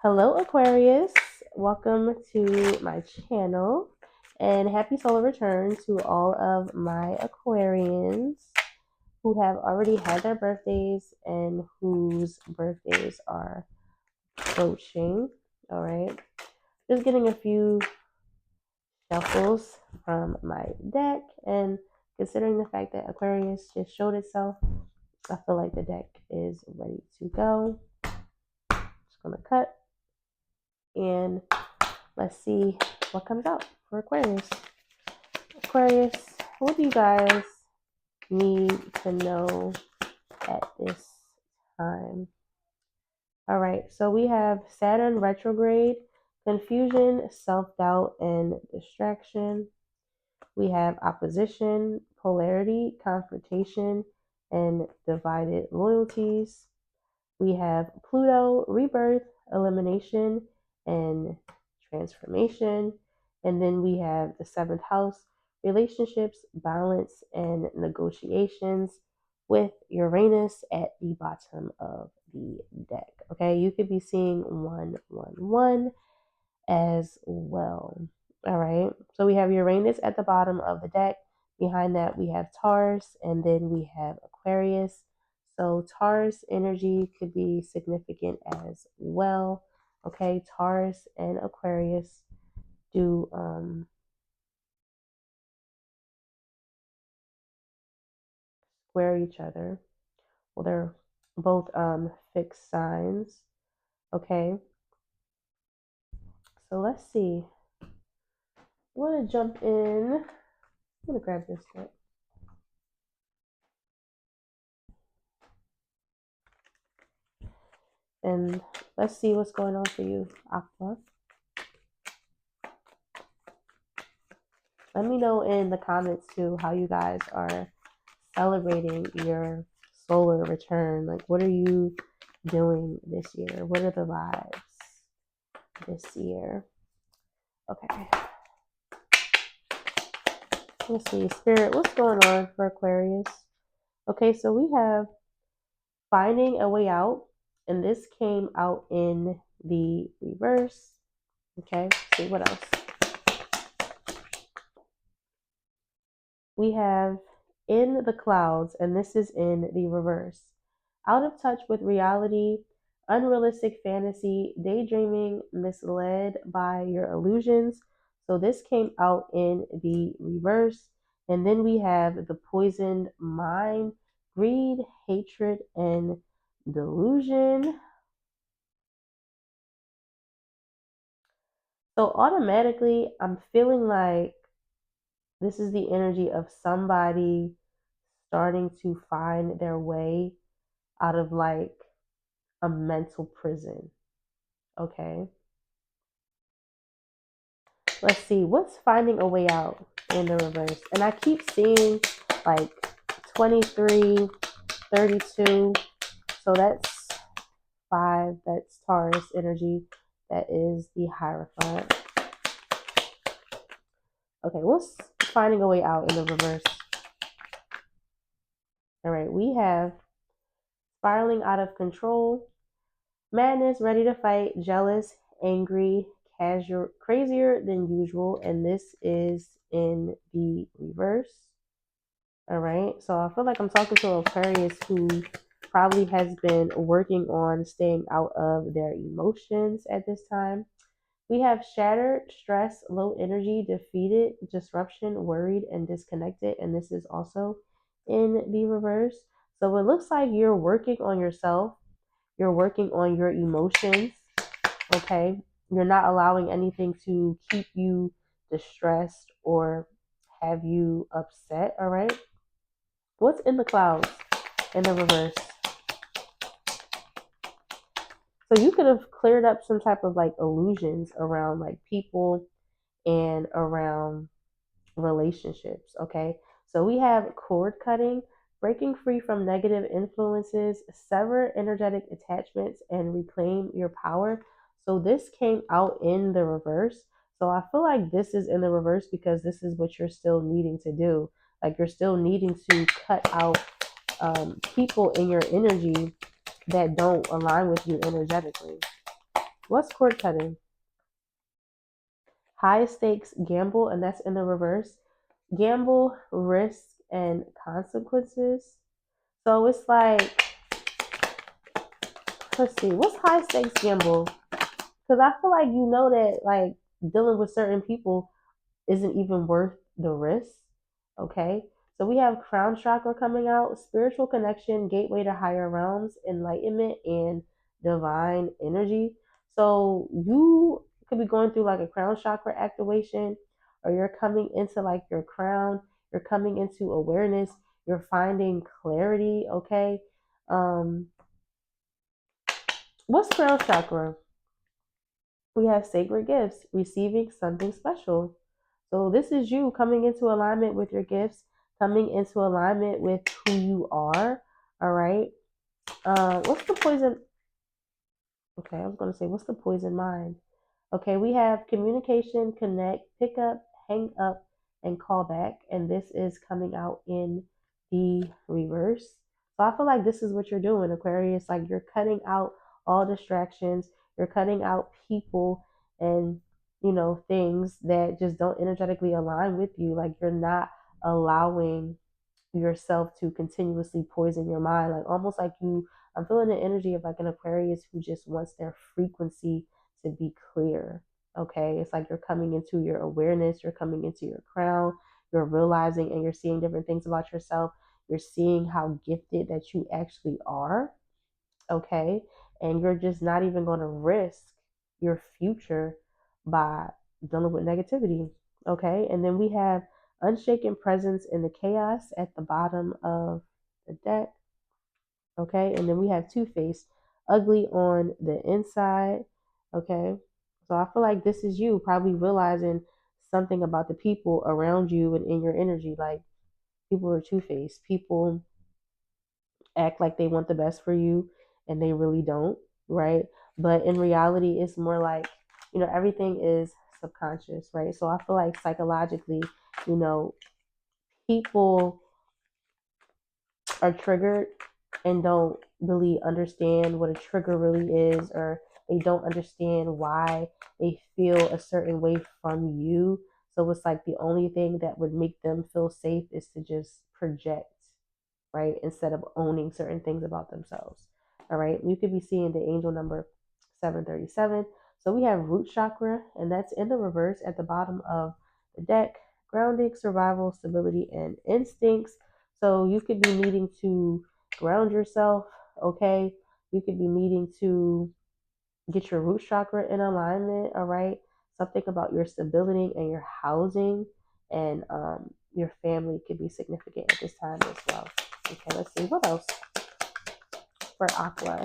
Hello, Aquarius. Welcome to my channel, welcome to my channel, and happy solar return to all of my Aquarians who have already had their birthdays and whose birthdays are approaching. All right, just getting a few shuffles from my deck, and considering the fact that Aquarius just showed itself, I feel like the deck is ready to go. Just gonna cut and let's see what comes out for Aquarius. Aquarius, what do you guys need to know at this time? All right, so we have Saturn retrograde, confusion, self-doubt, and distraction. We have opposition, polarity, confrontation, and divided loyalties. We have Pluto, rebirth, elimination, and transformation. And then we have the seventh house, relationships, balance, and negotiations, with Uranus at the bottom of the deck. Okay, you could be seeing 111 as well. All right, so we have Uranus at the bottom of the deck. Behind that, we have Taurus, and then we have Aquarius. So Taurus energy could be significant as well. Okay, Taurus and Aquarius do square each other. Well, they're both fixed signs. Okay, so let's see. I want to jump in. I'm gonna grab this deck. And let's see what's going on for you, Aqua. Let me know in the comments too how you guys are celebrating your solar return. Like, what are you doing this year? What are the vibes this year? Okay. Let's see, Spirit, what's going on for Aquarius? Okay, so we have finding a way out, and this came out in the reverse. Okay, let's see what else. We have in the clouds, and this is in the reverse. Out of touch with reality, unrealistic fantasy, daydreaming, misled by your illusions. So this came out in the reverse. And then we have the poisoned mind, greed, hatred, and delusion. So automatically, I'm feeling like this is the energy of somebody starting to find their way out of like a mental prison. Okay. Let's see, what's finding a way out in the reverse? And I keep seeing like 23, 32. So that's 5. That's Taurus energy. That is the Hierophant. Okay, what's finding a way out in the reverse? All right, we have spiraling out of control, madness, ready to fight, jealous, angry, casual, crazier than usual, and this is in the reverse. All right, so I feel like I'm talking to Aquarius who probably has been working on staying out of their emotions at this time. We have shattered, stress, low energy, defeated, disruption, worried, and disconnected, and this is also in the reverse. So it looks like you're working on yourself, you're working on your emotions. Okay, you're not allowing anything to keep you distressed or have you upset. All right, what's in the clouds in the reverse? So you could have cleared up some type of like illusions around like people and around relationships. Okay, so we have cord cutting, breaking free from negative influences, sever energetic attachments, and reclaim your power. So this came out in the reverse. So I feel like this is in the reverse because this is what you're still needing to do. Like, you're still needing to cut out people in your energy that don't align with you energetically. What's cord cutting? High stakes gamble, and that's in the reverse. Gamble, risk, and consequences. So it's like, let's see, what's high stakes gamble? Because I feel like you know that like dealing with certain people isn't even worth the risk. Okay. So we have crown chakra coming out, spiritual connection, gateway to higher realms, enlightenment, and divine energy. So you could be going through like a crown chakra activation, or you're coming into like your crown, you're coming into awareness, you're finding clarity. Okay. Um, what's crown chakra? We have sacred gifts, receiving something special. So this is you coming into alignment with your gifts, coming into alignment with who you are. All right. What's the poison? Okay, I was going to say, what's the poison mind? Okay, we have communication, connect, pick up, hang up, and call back. And this is coming out in the reverse. So I feel like this is what you're doing, Aquarius. Like you're cutting out all distractions, you're cutting out people and, things that just don't energetically align with you. Like you're not allowing yourself to continuously poison your mind, like almost like I'm feeling the energy of like an Aquarius who just wants their frequency to be clear. Okay, it's like you're coming into your awareness, you're coming into your crown, you're realizing and you're seeing different things about yourself, you're seeing how gifted that you actually are. Okay, and you're just not even going to risk your future by dealing with negativity. Okay, and then we have unshaken presence in the chaos at the bottom of the deck. Okay, and then we have two-faced, ugly on the inside. Okay, so I feel like this is you probably realizing something about the people around you and in your energy. Like people are two-faced, people act like they want the best for you and they really don't, right? But in reality, it's more like, everything is subconscious, right? So I feel like psychologically, you know, people are triggered and don't really understand what a trigger really is, or they don't understand why they feel a certain way from you. So it's like the only thing that would make them feel safe is to just project, right? Instead of owning certain things about themselves. All right. You could be seeing the angel number 737. So we have root chakra, and that's in the reverse at the bottom of the deck. Grounding, survival, stability, and instincts. So you could be needing to ground yourself. Okay. You could be needing to get your root chakra in alignment. All right. Something about your stability and your housing and your family could be significant at this time as well. Okay, let's see what else for Aqua.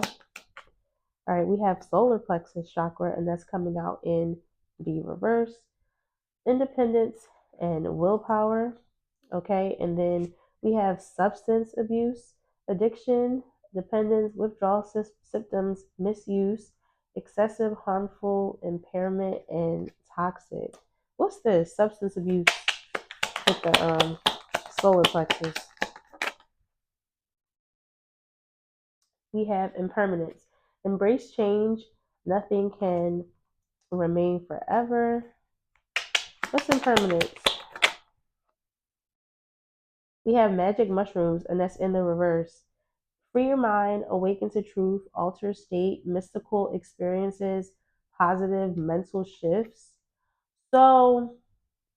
All right, we have solar plexus chakra, and that's coming out in the reverse. Independence and willpower. Okay, and then we have substance abuse, addiction, dependence, withdrawal symptoms, misuse, excessive harmful impairment, and toxic. What's this? Substance abuse with the solar plexus. We have impermanence. Embrace change. Nothing can remain forever. What's impermanence? We have magic mushrooms, and that's in the reverse. Free your mind, awaken to truth, alter state, mystical experiences, positive mental shifts. So,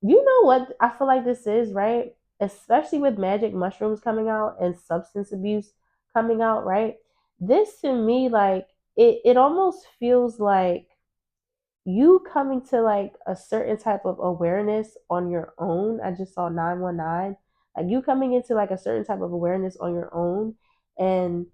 you know what I feel like this is, right? Especially with magic mushrooms coming out and substance abuse coming out, right? This to me, like, it almost feels like you coming to like a certain type of awareness on your own. I just saw 919. Like you coming into like a certain type of awareness on your own, and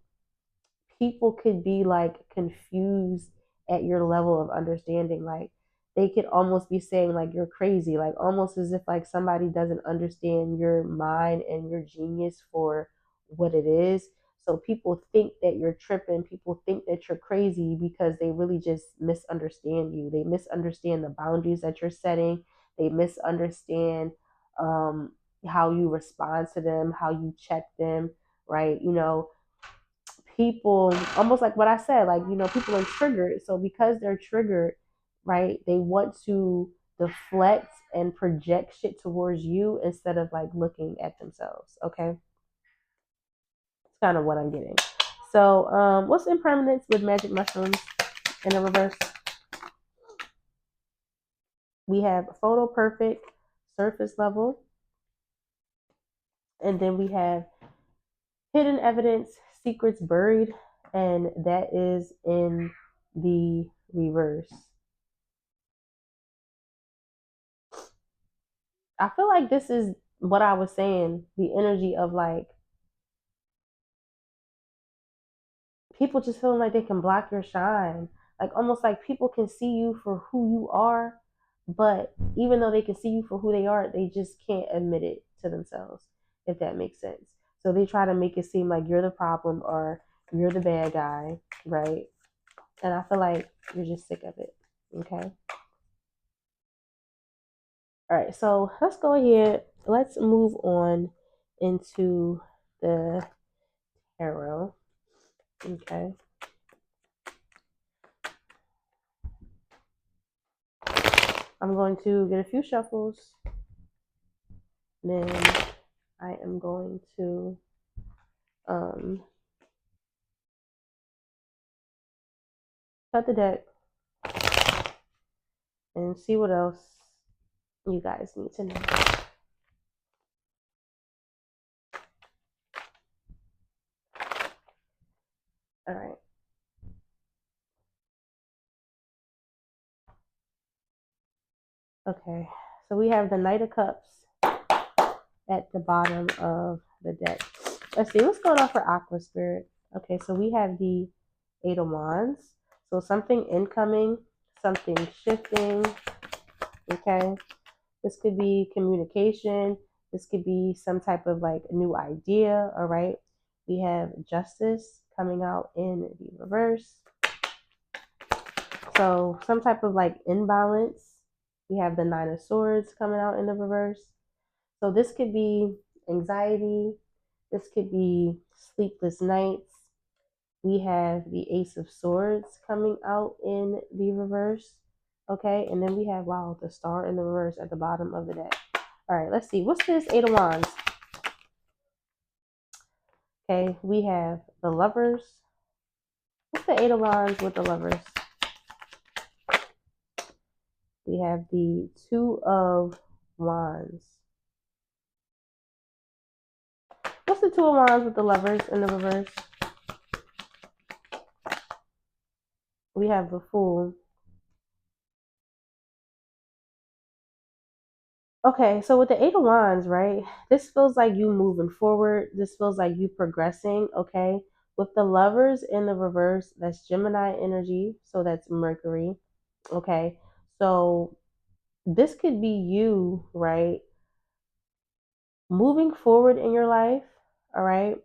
people could be like confused at your level of understanding. Like they could almost be saying like you're crazy, like almost as if like somebody doesn't understand your mind and your genius for what it is. So people think that you're tripping, people think that you're crazy because they really just misunderstand you. They misunderstand the boundaries that you're setting. They misunderstand how you respond to them, how you check them, right? people, almost like what I said, like, people are triggered. So because they're triggered, right, they want to deflect and project shit towards you instead of like looking at themselves. Okay. It's kind of what I'm getting. So, what's impermanence with magic mushrooms in the reverse? We have photo perfect, surface level, and then we have hidden evidence, secrets buried, and that is in the reverse. I feel like this is what I was saying, the energy of like people just feeling like they can block your shine. Like almost like people can see you for who you are, but even though they can see you for who they are, they just can't admit it to themselves, if that makes sense. So they try to make it seem like you're the problem or you're the bad guy, right? And I feel like you're just sick of it. Okay. All right. So let's go ahead. Let's move on into the tarot. Okay. I'm going to get a few shuffles. Then I am going to cut the deck and see what else you guys need to know. All right. Okay. So we have the Knight of Cups at the bottom of the deck. Let's see what's going on for Aqua Spirit. Okay, so we have the Eight of Wands. So something incoming, something shifting. Okay. This could be communication. This could be some type of like new idea. All right. We have Justice coming out in the reverse. So some type of like imbalance. We have the Nine of Swords coming out in the reverse. So this could be anxiety. This could be sleepless nights. We have the Ace of Swords coming out in the reverse. Okay, and then we have, wow, the Star in the reverse at the bottom of the deck. All right, let's see. What's this Eight of Wands? Okay, we have the Lovers. What's the Eight of Wands with the Lovers? We have the Two of Wands. What's the Two of Wands with the Lovers in the reverse? We have the Fool. Okay, so with the Eight of Wands, right? This feels like you moving forward. This feels like you progressing, okay? With the Lovers in the reverse, that's Gemini energy, so that's Mercury, okay? So this could be you, right? Moving forward in your life, all right?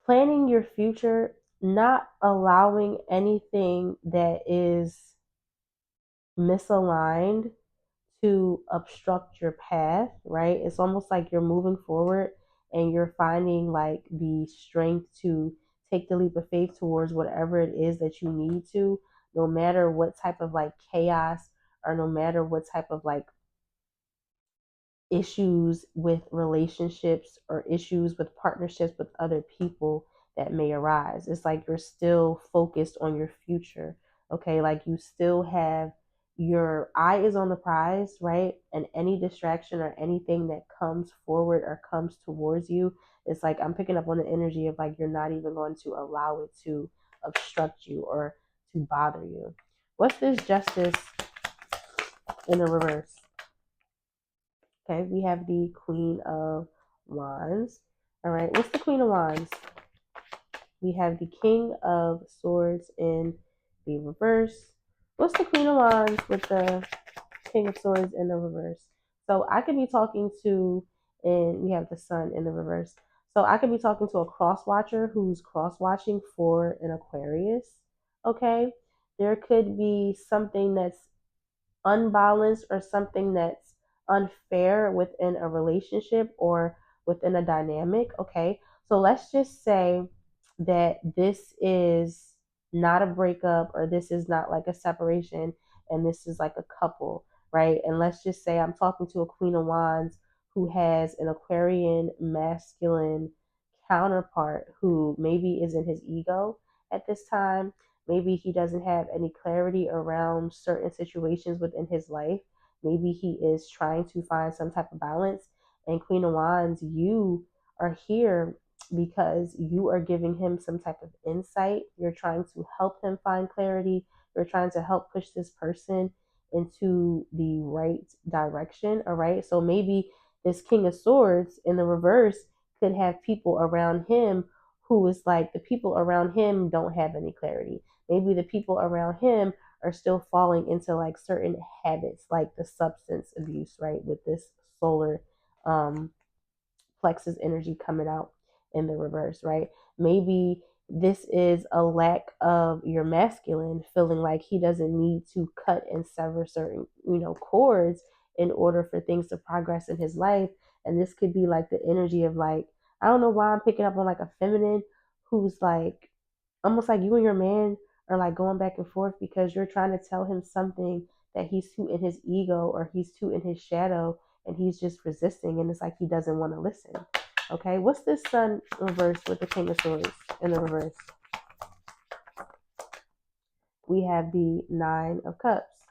Planning your future, not allowing anything that is misaligned to obstruct your path, right? It's almost like you're moving forward and you're finding like the strength to take the leap of faith towards whatever it is that you need to, no matter what type of like chaos or no matter what type of like issues with relationships or issues with partnerships with other people that may arise. It's like you're still focused on your future. Okay, like you still have your eye is on the prize, right? And any distraction or anything that comes forward or comes towards you, it's like I'm picking up on the energy of like you're not even going to allow it to obstruct you or to bother you. What's this Justice in the reverse? Okay, we have the Queen of Wands. All right, what's the Queen of Wands? We have the King of Swords in the reverse. What's the Queen of Wands with the King of Swords in the reverse? So I could be talking to, and we have the Sun in the reverse. So I could be talking to a cross watcher who's cross watching for an Aquarius. Okay, there could be something that's unbalanced or something that's unfair within a relationship or within a dynamic. Okay, so let's just say that this is not a breakup, or this is not like a separation, and this is like a couple, right? And let's just say I'm talking to a Queen of Wands who has an Aquarian masculine counterpart who maybe is in his ego at this time. Maybe he doesn't have any clarity around certain situations within his life. Maybe he is trying to find some type of balance. And Queen of Wands, you are here because you are giving him some type of insight. You're trying to help him find clarity. You're trying to help push this person into the right direction. All right. So maybe this King of Swords in the reverse could have people around him who is like, the people around him don't have any clarity. Maybe the people around him are still falling into like certain habits, like the substance abuse, right? With this solar um, plexus energy coming out in the reverse, right? Maybe this is a lack of your masculine feeling like he doesn't need to cut and sever certain, cords in order for things to progress in his life. And this could be like the energy of like, I don't know why I'm picking up on like a feminine who's like almost like you and your man are like going back and forth because you're trying to tell him something that he's too in his ego or he's too in his shadow, and he's just resisting, and it's like he doesn't want to listen. Okay, what's this Sun reverse with the King of Swords in the reverse? We have the Nine of Cups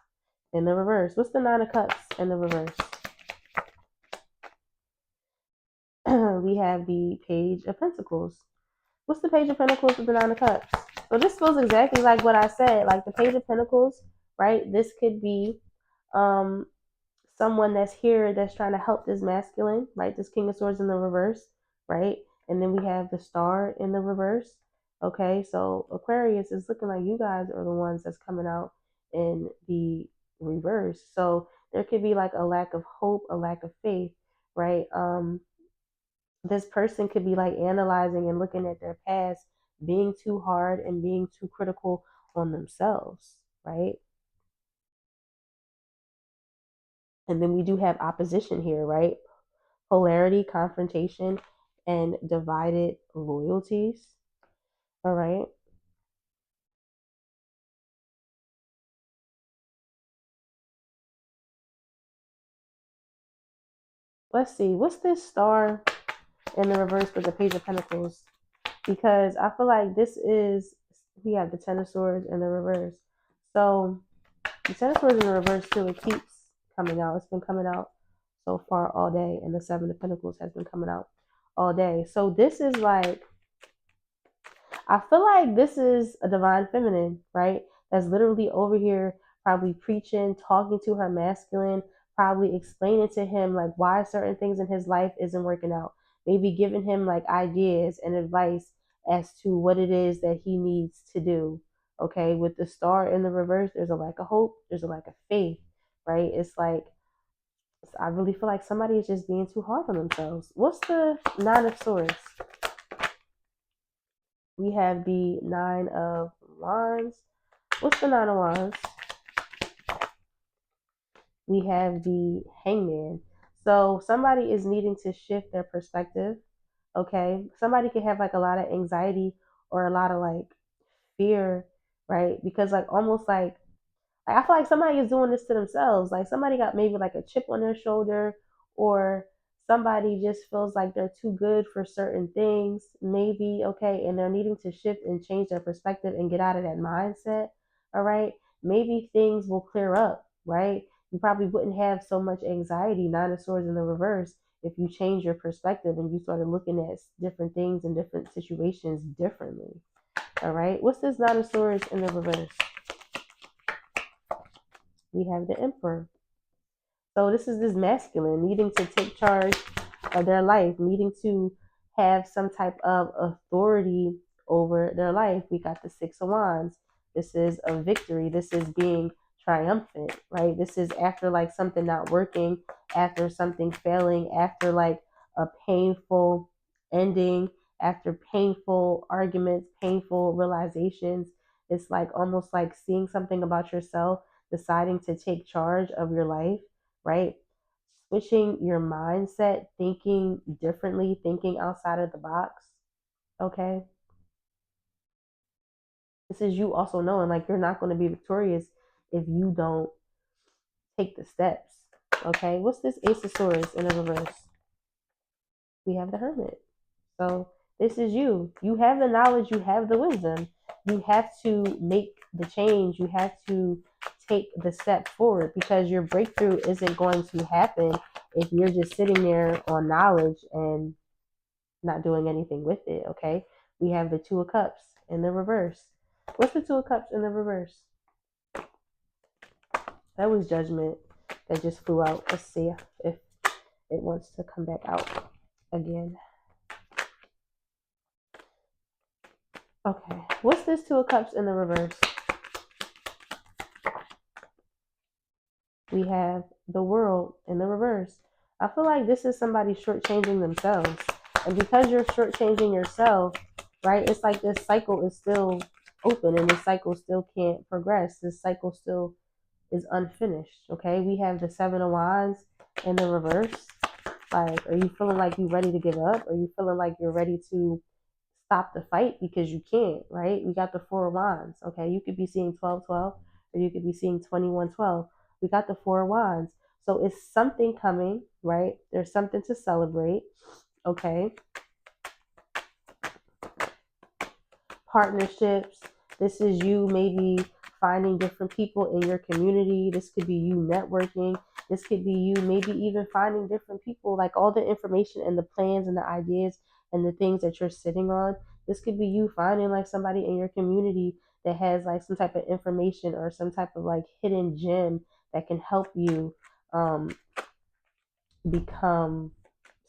in the reverse. What's the Nine of Cups in the reverse? We have the Page of Pentacles. What's the Page of Pentacles with the Nine of Cups? So this feels exactly like what I said, like the Page of Pentacles, right? This could be um someone that's here that's trying to help this masculine, right? This King of Swords in the reverse, right? And then we have the Star in the reverse. Okay, so Aquarius is looking like you guys are the ones that's coming out in the reverse. So there could be like a lack of hope, a lack of faith, right? This person could be like analyzing and looking at their past, being too hard and being too critical on themselves, right? And then we do have opposition here, right? Polarity, confrontation, and divided loyalties. All right. Let's see. What's this Star in the reverse with the Page of Pentacles? Because I feel like this is, we have the Ten of Swords in the reverse. So the Ten of Swords in the reverse too, it keeps coming out. It's been coming out so far all day. And the Seven of Pentacles has been coming out all day. So this is like, I feel like this is a divine feminine, right? That's literally over here, probably preaching, talking to her masculine, probably explaining to him like why certain things in his life isn't working out. Maybe giving him like ideas and advice as to what it is that he needs to do. Okay, with the Star in the reverse, there's a lack of hope, there's a lack of faith, right? It's like, I really feel like somebody is just being too hard on themselves. What's the Nine of Swords? We have the Nine of Wands. What's the Nine of Wands? We have the Hangman. So somebody is needing to shift their perspective. Okay. Somebody could have like a lot of anxiety or a lot of like fear, right? Because like almost like I feel like somebody is doing this to themselves. Like somebody got maybe like a chip on their shoulder, or somebody just feels like they're too good for certain things, maybe, okay, and they're needing to shift and change their perspective and get out of that mindset. All right. Maybe things will clear up, right? You probably wouldn't have so much anxiety, Nine of Swords in the reverse, if you change your perspective and you started looking at different things and different situations differently. All right. What's this Nine of Swords in the reverse? We have the Emperor. So this is this masculine needing to take charge of their life, needing to have some type of authority over their life. We got the Six of Wands. This is a victory. This is being triumphant, right? This is after like something not working, after something failing, after like a painful ending, after painful arguments, painful realizations. It's like almost like seeing something about yourself, deciding to take charge of your life, right? Switching your mindset, thinking differently, thinking outside of the box. Okay. This is you also knowing like you're not going to be victorious if you don't take the steps. Okay, what's this Ace of Swords in the reverse? We have the Hermit. So this is you. You have the knowledge, you have the wisdom. You have to make the change. You have to take the step forward because your breakthrough isn't going to happen if you're just sitting there on knowledge and not doing anything with it. Okay. We have the Two of Cups in the reverse. What's the Two of Cups in the reverse? That was Judgment that just flew out. Let's see if it wants to come back out again. Okay, what's this Two of Cups in the reverse? We have the World in the reverse. I feel like this is somebody shortchanging themselves. And because you're shortchanging yourself, right, it's like this cycle is still open and this cycle still can't progress. This cycle still is unfinished, okay? We have the Seven of Wands in the reverse. Like, are you feeling like you're ready to give up? Are you feeling like you're ready to stop the fight because you can't, right? We got the Four of Wands, okay? You could be seeing 12-12 or you could be seeing 21-12. We got the Four of Wands. So it's something coming, right? There's something to celebrate, okay? Partnerships. This is you maybe finding different people in your community. This could be you networking. This could be you maybe even finding different people, like all the information and the plans and the ideas and the things that you're sitting on. This could be you finding like somebody in your community that has like some type of information or some type of like hidden gem that can help you become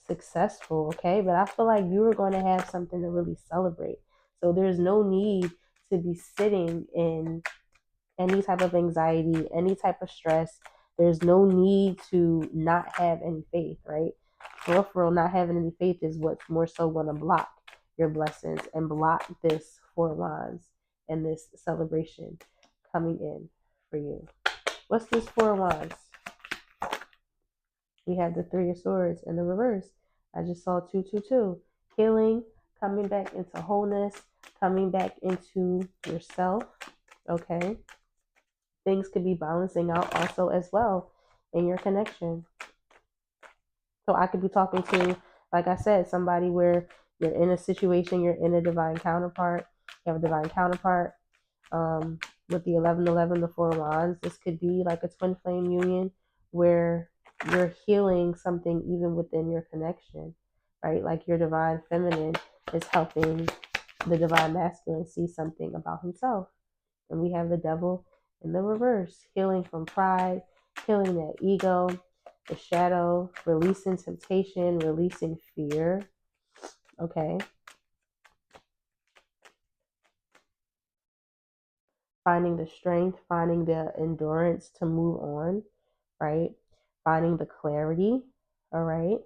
successful, okay? But I feel like you are going to have something to really celebrate. So there's no need to be sitting in any type of anxiety, any type of stress. There's no need to not have any faith, right? For real, not having any faith is what's more so going to block your blessings and block this Four of Wands and this celebration coming in for you. What's this Four of Wands? We have the Three of Swords in the reverse. I just saw 222. Healing, coming back into wholeness, coming back into yourself. Okay. Things could be balancing out also as well in your connection. So I could be talking to, like I said, somebody where you're in a situation, you're in a divine counterpart. You have a divine counterpart. With the 11-11, the Four of Wands, this could be like a twin flame union where you're healing something even within your connection, right? Like your divine feminine is helping the divine masculine see something about himself. And we have the Devil in the reverse, healing from pride, healing that ego, the shadow, releasing temptation, releasing fear. Okay. Finding the strength, finding the endurance to move on, right? Finding the clarity, all right?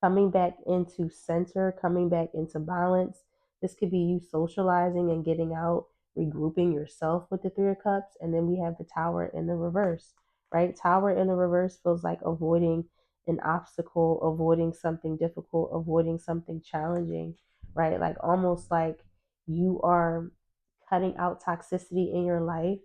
Coming back into center, coming back into balance. This could be you socializing and getting out, regrouping yourself with the Three of Cups. And then we have the Tower in the reverse, right? Tower in the reverse feels like avoiding an obstacle, avoiding something difficult, avoiding something challenging, right? Like almost like you are cutting out toxicity in your life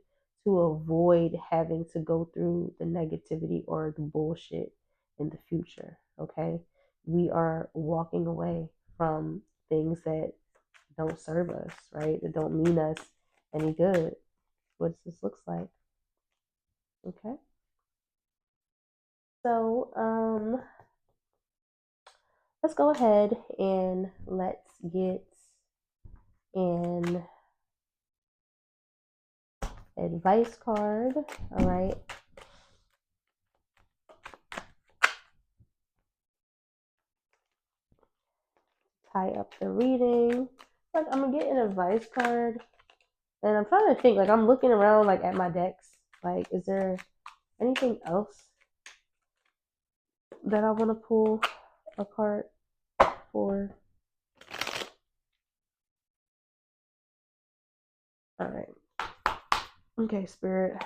to avoid having to go through the negativity or the bullshit in the future, okay? We are walking away from things that don't serve us, right? That don't mean us any good. What this looks like. Okay. So let's go ahead and let's get an advice card. All right. Tie up the reading. Like I'm gonna get an advice card. And I'm trying to think, like I'm looking around like at my decks. Like, is there anything else that I want to pull a card for? All right. Okay, Spirit.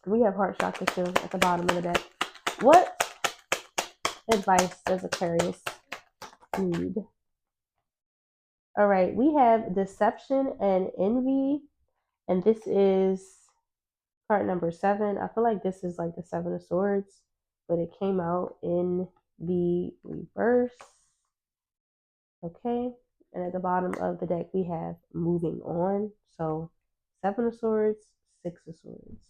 We have heart chakra too at the bottom of the deck. What advice does Aquarius need All right, we have Deception and Envy, and this is card number 7. I feel like this is like the 7 of Swords, but it came out in the reverse. Okay, and at the bottom of the deck we have Moving On. So 7 of Swords, 6 of Swords.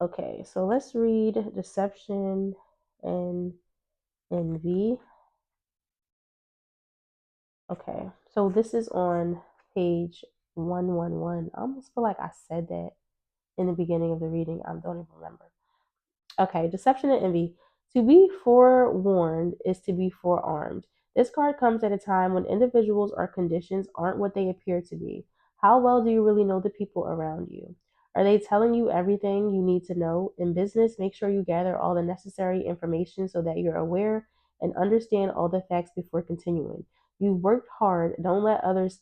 Okay, so let's read Deception and Envy. Okay, so this is on page 111. I almost feel like I said that in the beginning of the reading. I don't even remember. Okay, Deception and Envy. To be forewarned is to be forearmed. This card comes at a time when individuals or conditions aren't what they appear to be. How well do you really know the people around you? Are they telling you everything you need to know? In business, make sure you gather all the necessary information so that you're aware and understand all the facts before continuing. You've worked hard. Don't let others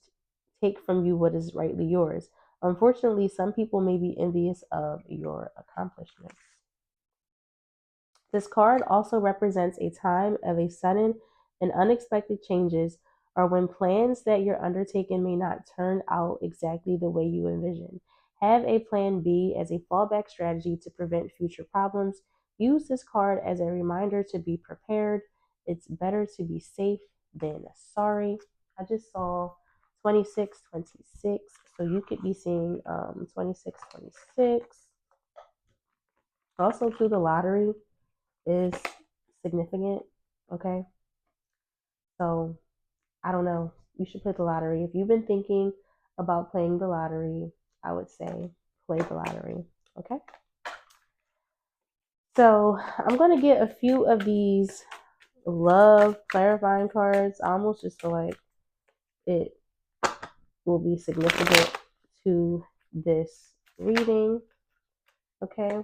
take from you what is rightly yours. Unfortunately, some people may be envious of your accomplishments. This card also represents a time of a sudden and unexpected changes, or when plans that you're undertaking may not turn out exactly the way you envision. Have a plan B as a fallback strategy to prevent future problems. Use this card as a reminder to be prepared. It's better to be safe than sorry. I just saw 2626, so you could be seeing 2626. Also, to the lottery is significant. Okay. So I don't know. You should play the lottery. If you've been thinking about playing the lottery, I would say play the lottery. Okay. So I'm going to get a few of these love clarifying cards. I almost just feel like it will be significant to this reading. Okay.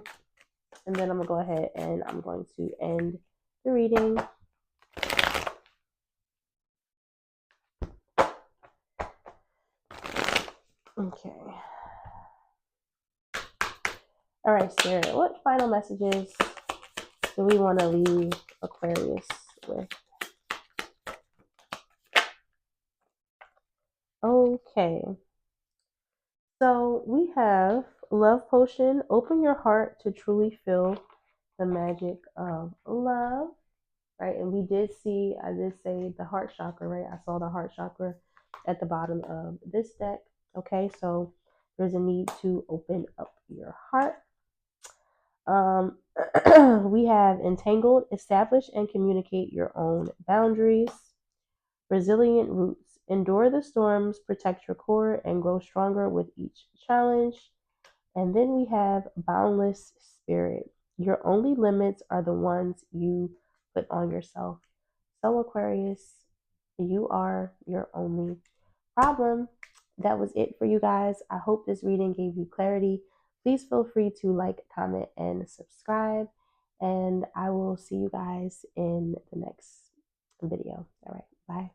And then I'm going to go ahead and I'm going to end the reading. Okay. All right, Spirit, what final messages do we want to leave Aquarius with? Okay. So we have Love Potion. Open your heart to truly feel the magic of love. Right. And we did see, I did say the heart chakra, right? I saw the heart chakra at the bottom of this deck. Okay. So there's a need to open up your heart. We have Entangled. Establish and communicate your own boundaries. Resilient roots. Endure the storms, protect your core, and grow stronger with each challenge. And then we have Boundless Spirit. Your only limits are the ones you put on yourself. So, Aquarius, you are your only problem. That was it for you guys. I hope this reading gave you clarity. Please feel free to like, comment, and subscribe. And I will see you guys in the next video. All right. Bye.